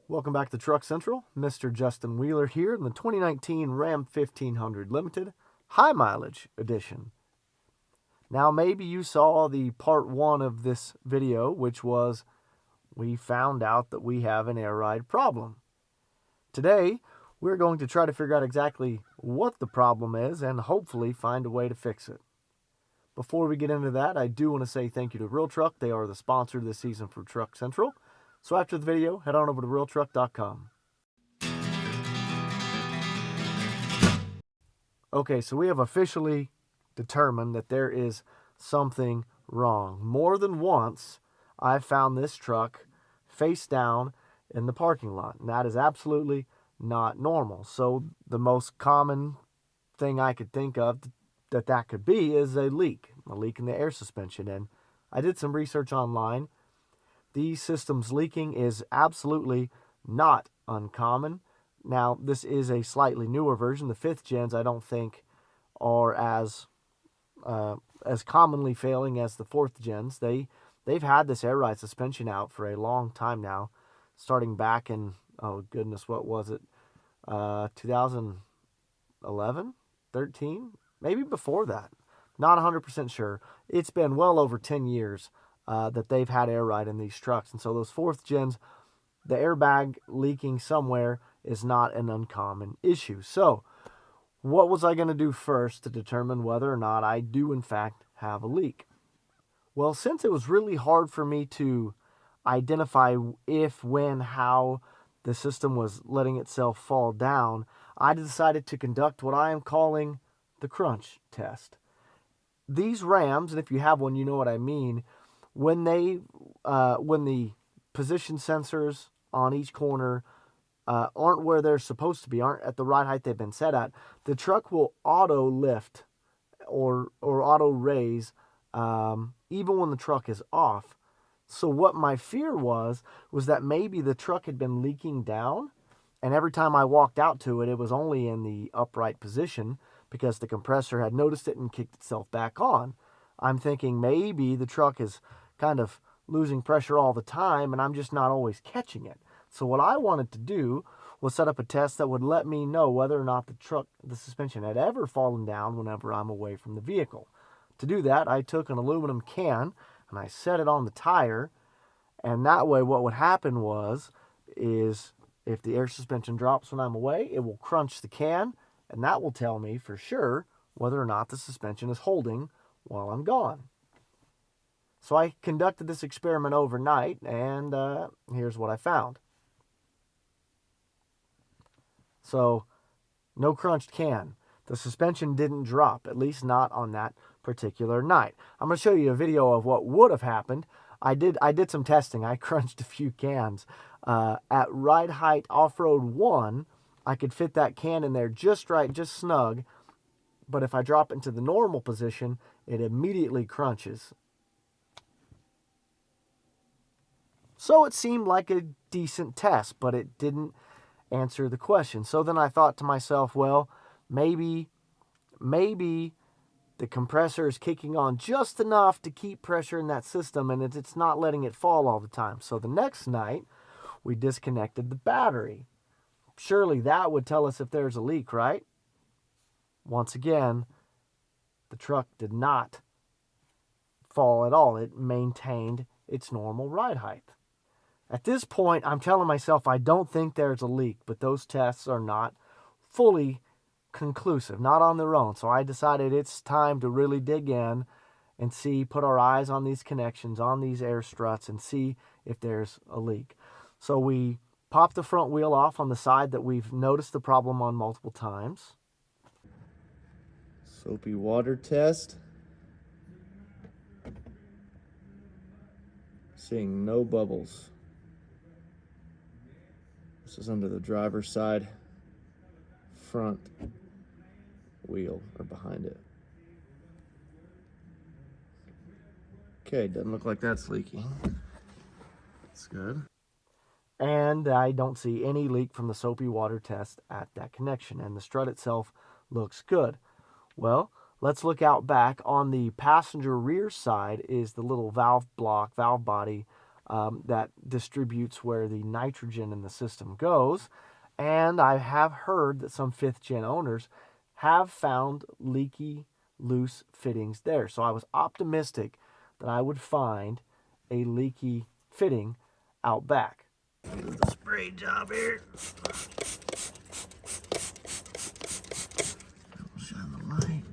Welcome back to Truck Central. Mr. Justin Wheeler here in the 2019 Ram 1500 Limited High Mileage Edition. Now, maybe you saw the part one of this video, which was we found out that we have an air ride problem. Today, we're going to try to figure out exactly what the problem is and hopefully find a way to fix it. Before we get into that, I do want to say thank you to Real Truck. They are the sponsor this season for Truck Central. So after the video, head on over to realtruck.com. Okay, so we have officially determined that there is something wrong. More than once, I've found this truck face down in the parking lot, and that is absolutely not normal. So the most common thing I could think of that could be is a leak in the air suspension. And I did some research online. These systems leaking is absolutely not uncommon. Now, this is a slightly newer version. The 5th gens, I don't think, are as commonly failing as the 4th gens. They've had this air ride suspension out for a long time now, starting back in, oh goodness, what was it? 2011, 13, maybe before that. Not 100% sure. It's been well over 10 years that they've had air ride in these trucks. And so those 4th gens, the airbag leaking somewhere is not an uncommon issue. So what was I going to do first to determine whether or not I do in fact have a leak? Well, since it was really hard for me to identify if, when, how the system was letting itself fall down, I decided to conduct what I am calling the crunch test. These Rams, and if you have one, you know what I mean, when the position sensors on each corner aren't where they're supposed to be, aren't at the right height they've been set at, the truck will auto lift or auto raise even when the truck is off. So what my fear was that maybe the truck had been leaking down, and every time I walked out to it, it was only in the upright position because the compressor had noticed it and kicked itself back on. I'm thinking maybe the truck is kind of losing pressure all the time and I'm just not always catching it. So what I wanted to do was set up a test that would let me know whether or not the suspension had ever fallen down whenever I'm away from the vehicle. To do that, I took an aluminum can and I set it on the tire, and that way what would happen is if the air suspension drops when I'm away, it will crunch the can, and that will tell me for sure whether or not the suspension is holding while I'm gone. So I conducted this experiment overnight, and here's what I found. So, no crunched can. The suspension didn't drop, at least not on that particular night. I'm going to show you a video of what would have happened. I did some testing. I crunched a few cans. At ride height off-road 1, I could fit that can in there just right, just snug. But if I drop it into the normal position, it immediately crunches. So it seemed like a decent test, but it didn't answer the question. So then I thought to myself, well, maybe the compressor is kicking on just enough to keep pressure in that system and it's not letting it fall all the time. So the next night, we disconnected the battery. Surely that would tell us if there's a leak, right? Once again, the truck did not fall at all. It maintained its normal ride height. At this point, I'm telling myself I don't think there's a leak, but those tests are not fully conclusive, not on their own. So I decided it's time to really dig in and put our eyes on these connections, on these air struts, and see if there's a leak. So we popped the front wheel off on the side that we've noticed the problem on multiple times. Soapy water test. Seeing no bubbles. This is under the driver's side front wheel or behind it. Okay, doesn't look like that's leaking. That's good. And I don't see any leak from the soapy water test at that connection, and the strut itself looks good. Well, let's look out back. On the passenger rear side is the little valve body that distributes where the nitrogen in the system goes. And I have heard that some 5th gen owners have found leaky, loose fittings there. So I was optimistic that I would find a leaky fitting out back. Here's the spray job here. Shine the light.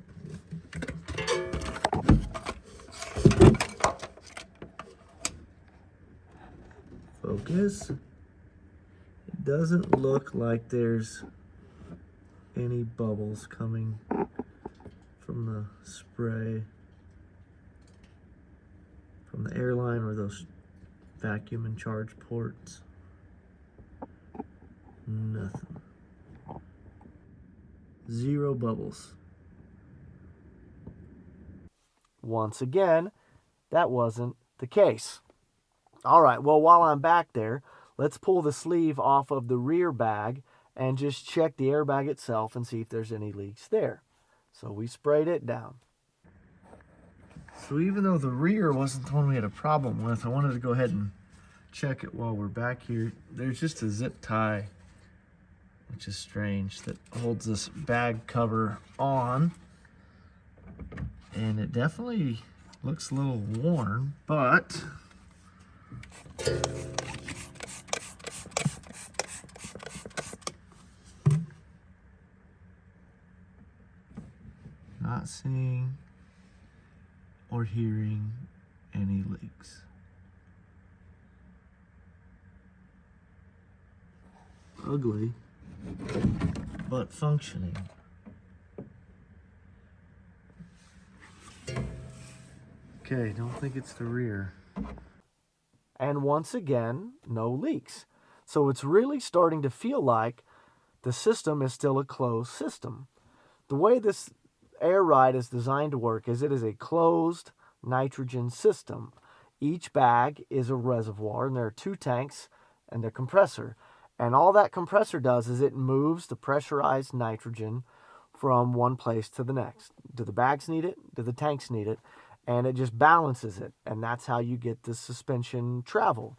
Focus. It doesn't look like there's any bubbles coming from the spray from the airline or those vacuum and charge ports. Nothing. 0 bubbles. Once again, that wasn't the case. All right, well, while I'm back there, let's pull the sleeve off of the rear bag and just check the airbag itself and see if there's any leaks there. So we sprayed it down. So even though the rear wasn't the one we had a problem with, I wanted to go ahead and check it while we're back here. There's just a zip tie, which is strange, that holds this bag cover on. And it definitely looks a little worn, but not seeing or hearing any leaks. Ugly, but functioning. Okay, don't think it's the rear. And once again, no leaks. So it's really starting to feel like the system is still a closed system. The way this air ride is designed to work is it is a closed nitrogen system. Each bag is a reservoir, and there are 2 tanks and a compressor. And all that compressor does is it moves the pressurized nitrogen from one place to the next. Do the bags need it? Do the tanks need it? And it just balances it. And that's how you get the suspension travel.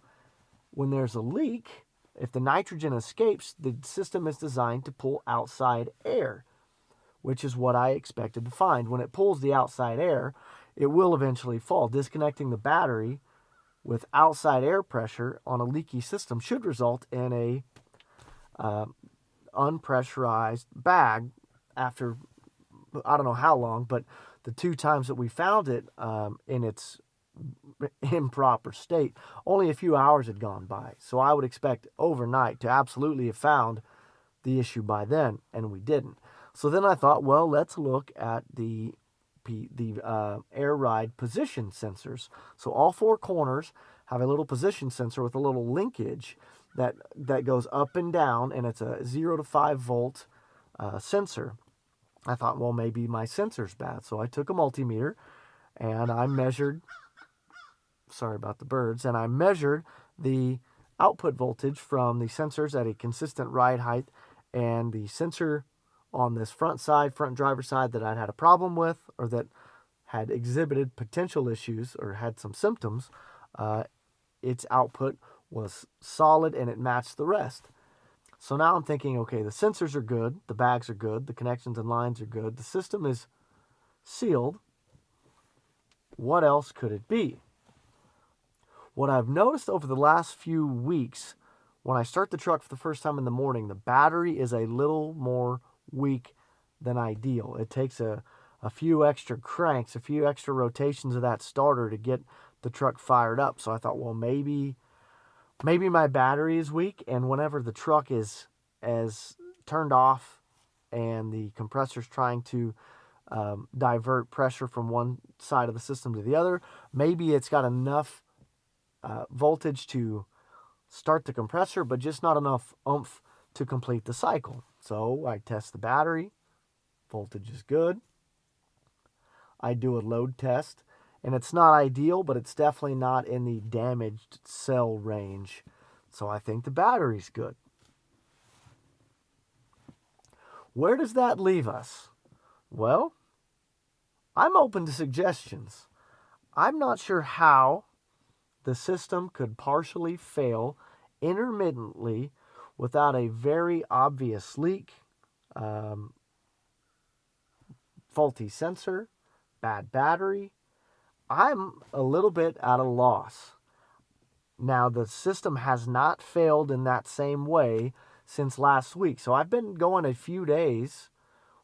When there's a leak, if the nitrogen escapes, the system is designed to pull outside air, which is what I expected to find. When it pulls the outside air, it will eventually fall. Disconnecting the battery with outside air pressure on a leaky system should result in a unpressurized bag after, I don't know how long, but the 2 times that we found it in its improper state, only a few hours had gone by. So I would expect overnight to absolutely have found the issue by then, and we didn't. So then I thought, well, let's look at the air ride position sensors. So all 4 corners have a little position sensor with a little linkage that goes up and down, and it's a 0 to 5 volt sensor. I thought, well, maybe my sensor's bad. So I took a multimeter and I measured, sorry about the birds, and I measured the output voltage from the sensors at a consistent ride height, and the sensor on this front driver's side that I'd had a problem with, or that had exhibited potential issues or had some symptoms, its output was solid and it matched the rest. So now I'm thinking, okay, the sensors are good, the bags are good, the connections and lines are good, the system is sealed. What else could it be? What I've noticed over the last few weeks, when I start the truck for the first time in the morning, the battery is a little more weak than ideal. It takes a few extra cranks, a few extra rotations of that starter to get the truck fired up. So I thought, well, maybe my battery is weak, and whenever the truck is as turned off and the compressor's trying to divert pressure from one side of the system to the other, maybe it's got enough voltage to start the compressor, but just not enough oomph to complete the cycle. So I test the battery, voltage is good. I do a load test, and it's not ideal, but it's definitely not in the damaged cell range. So I think the battery's good. Where does that leave us? Well, I'm open to suggestions. I'm not sure how the system could partially fail intermittently without a very obvious leak, faulty sensor, bad battery. I'm a little bit at a loss. Now, the system has not failed in that same way since last week. So I've been going a few days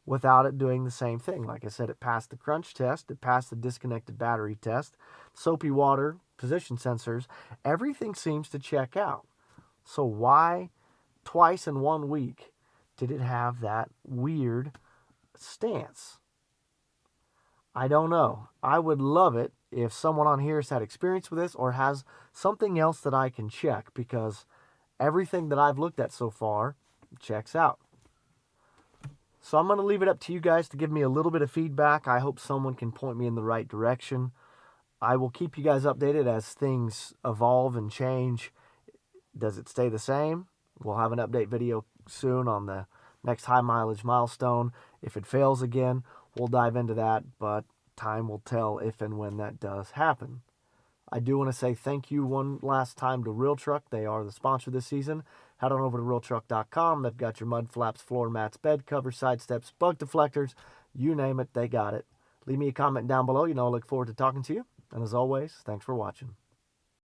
without it doing the same thing. Like I said, it passed the crunch test, it passed the disconnected battery test, soapy water, position sensors, everything seems to check out. So why twice in 1 week did it have that weird stance? I don't know. I would love it if someone on here has had experience with this or has something else that I can check, because everything that I've looked at so far checks out. So I'm going to leave it up to you guys to give me a little bit of feedback. I hope someone can point me in the right direction. I will keep you guys updated as things evolve and change. Does it stay the same? We'll have an update video soon on the next high mileage milestone. If it fails again, we'll dive into that, but time will tell if and when that does happen. I do want to say thank you one last time to Real Truck. They are the sponsor this season. Head on over to realtruck.com. They've got your mud flaps, floor mats, bed covers, side steps, bug deflectors. You name it, they got it. Leave me a comment down below. I look forward to talking to you. And as always, thanks for watching.